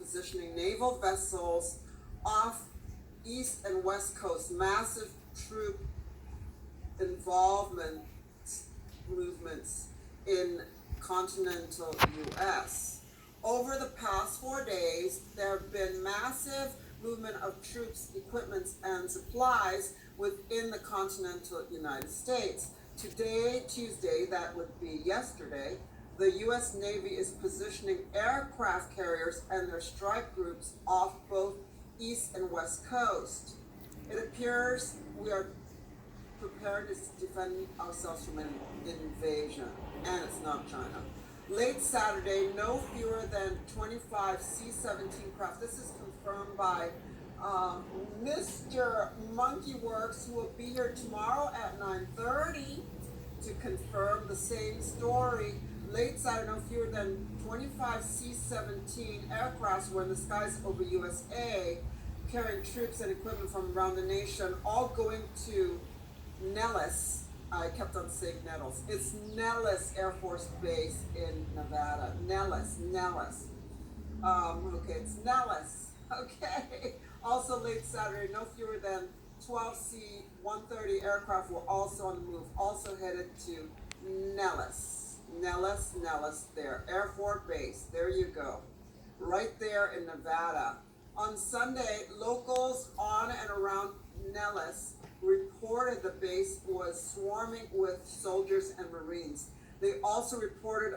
positioning naval vessels off east and west coast. Massive troop involvement movements in continental U.S. Over the past 4 days, there have been massive movement of troops, equipment, and supplies within the continental United States. Today, Tuesday, that would be yesterday, the U.S. Navy is positioning aircraft carriers and their strike groups off both east and west coast. It appears we are prepared to defend ourselves from an invasion, and it's not China. Late Saturday, no fewer than 25 C-17 craft. This is confirmed by Mr. Monkeyworks, who will be here tomorrow at 9:30 to confirm the same story. Late Saturday, no fewer than 25 C-17 aircrafts were in the skies over USA, carrying troops and equipment from around the nation, all going to Nellis. I kept on saying Nettles. It's Nellis Air Force Base in Nevada. Nellis. Okay, it's Nellis. Okay. Also late Saturday, no fewer than 12 C-130 aircraft were also on the move, also headed to Nellis there. Air Force Base. There you go. Right there in Nevada. On Sunday, locals on and around Nellis reported the base was swarming with soldiers and Marines. They also reported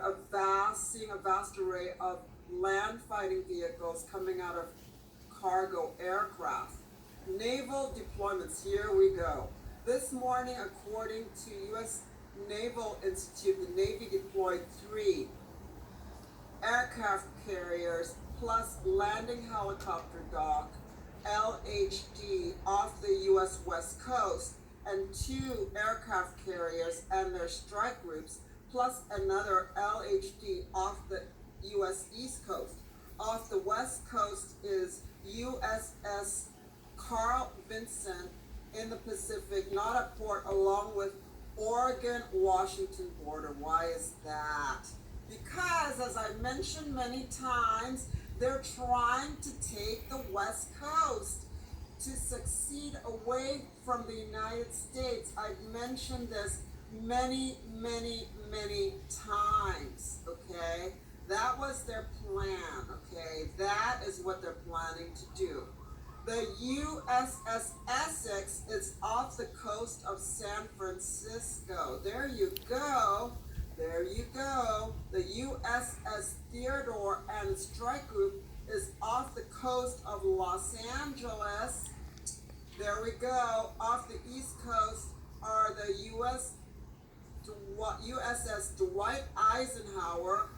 seeing a vast array of land fighting vehicles coming out of cargo aircraft. Naval deployments, here we go. This morning, according to U.S. Naval Institute, the Navy deployed 3 aircraft carriers plus landing helicopter dock LHD off the U.S. West Coast, and 2 aircraft carriers and their strike groups, plus another LHD off the U.S. East Coast. Off the West Coast is USS Carl Vinson in the Pacific, not at port, along with Oregon-Washington border. Why is that? Because, as I mentioned many times, they're trying to take the West Coast to succeed away from the United States. I've mentioned this many times, okay? That was their plan, okay? That is what they're planning to do. The USS Essex is off the coast of San Francisco. There you go. The USS Theodore and Strike Group is off the coast of Los Angeles. There we go. Off the East Coast are the USS Dwight Eisenhower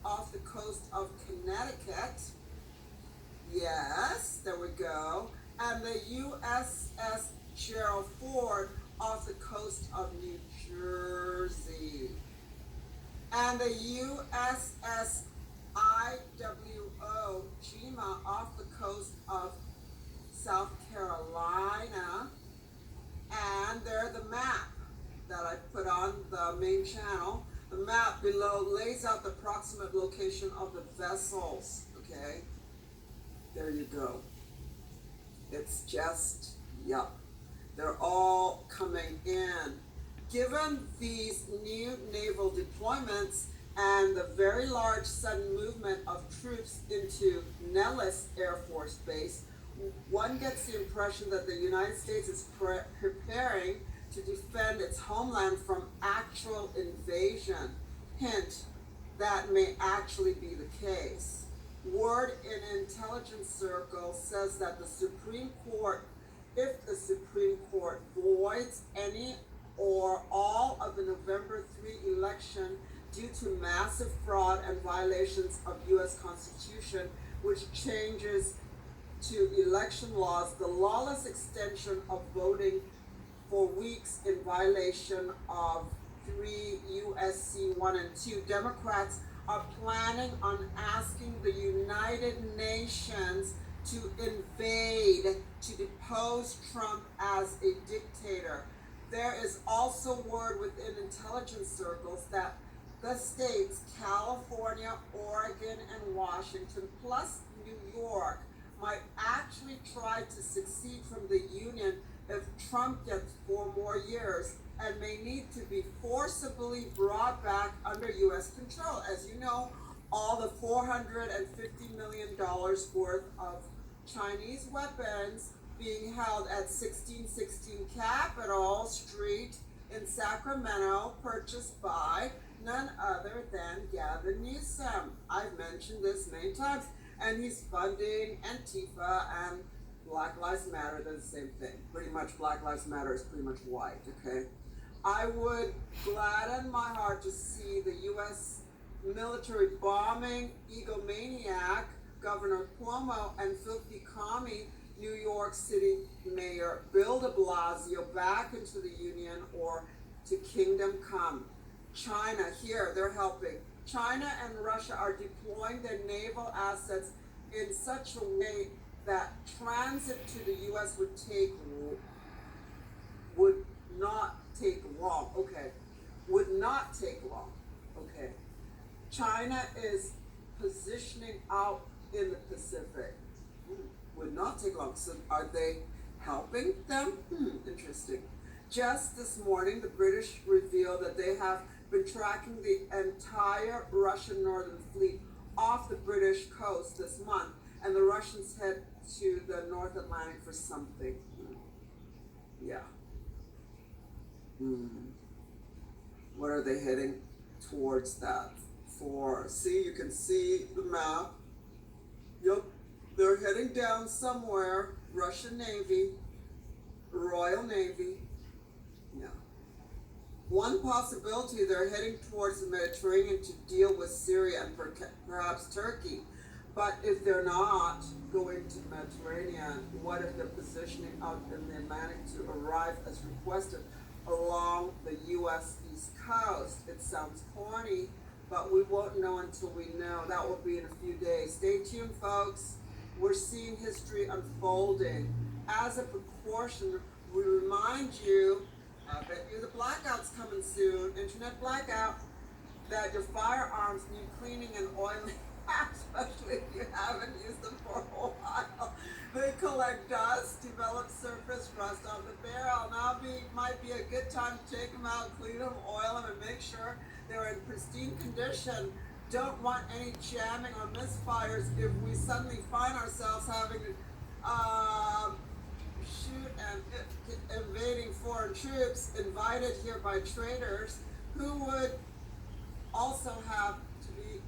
off the coast of Connecticut. Yes, there we go. And the USS Gerald Ford off the coast of New Jersey. And the USS IWO Jima off the coast of South Carolina. And there the map that I put on the main channel. The map below lays out the approximate location of the vessels, okay? There you go. It's just, yup. They're all coming in. Given these new naval deployments and the very large sudden movement of troops into Nellis Air Force Base, one gets the impression that the United States is preparing to defend its homeland from actual invasion. Hint, that may actually be the case. Word in intelligence circles says that the Supreme Court, if the Supreme Court voids any or all of the November 3 election due to massive fraud and violations of U.S. Constitution, which changes to election laws, the lawless extension of voting for weeks in violation of 3 U.S.C. 1 and 2, Democrats are planning on asking the United Nations to invade, to depose Trump as a dictator. There is also word within intelligence circles that the states California, Oregon, and Washington, plus New York, might actually try to secede from the Union if Trump gets 4 more years and may need to be forcibly brought back under U.S. control. As you know, all the $450 million worth of Chinese weapons being held at 1616 Capitol Street in Sacramento, purchased by none other than Gavin Newsom. I've mentioned this many times, and he's funding Antifa and Black Lives Matter. They're the same thing. Pretty much Black Lives Matter is pretty much white, okay? I would gladden my heart to see the U.S. military bombing egomaniac Governor Cuomo and filthy commie New York City Mayor Bill de Blasio back into the Union or to kingdom come. China, here, they're helping. China and Russia are deploying their naval assets in such a way that transit to the U.S. would not take long. Okay, would not take long. Okay, China is positioning out in the Pacific. Would not take long. So are they helping them? Interesting. Just this morning, the British revealed that they have been tracking the entire Russian Northern Fleet off the British coast this month, and the Russians head to the North Atlantic for something. Yeah. What are they heading towards that for? See, you can see the map. Yep, they're heading down somewhere. Russian Navy, Royal Navy. Yeah. One possibility, they're heading towards the Mediterranean to deal with Syria and perhaps Turkey. But if they're not going to the Mediterranean, what if they're positioning out in the Atlantic to arrive as requested along the U.S. East Coast? It sounds corny, but we won't know until we know. That will be in a few days. Stay tuned, folks. We're seeing history unfolding. As a precaution, we remind you, I bet you the blackout's coming soon, internet blackout, that your firearms need cleaning and oiling, especially if you haven't used them for a while. They collect dust, develop surface rust on the barrel. Now might be a good time to take them out, clean them, oil them, and make sure they're in pristine condition. Don't want any jamming or misfires if we suddenly find ourselves having to shoot and invading foreign troops invited here by traitors who would also have to be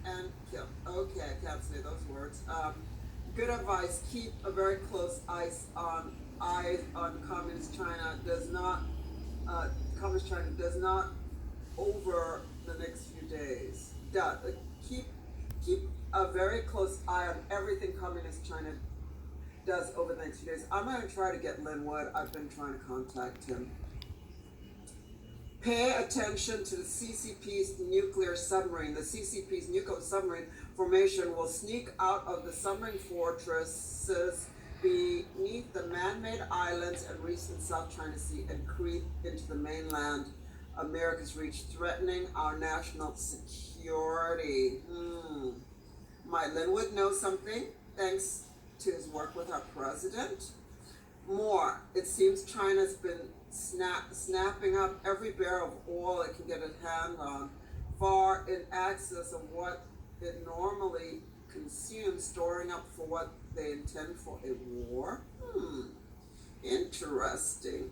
and killed. Okay, I can't say those words. Good advice: keep a very close eye on Communist China. Communist China does not over the next few days. Keep a very close eye on everything Communist China does over the next few days. I'm going to try to get Lin Wood. I've been trying to contact him. Pay attention to the CCP's nuclear submarine. The CCP's nuclear submarine formation will sneak out of the submarine fortresses beneath the man-made islands and recent South China Sea and creep into the mainland America's reach, threatening our national security. Might Lin Wood know something thanks to his work with our president? More, it seems China's been snapping up every barrel of oil it can get a hand on, far in excess of what it normally consumes, storing up for what they intend for a war. Interesting.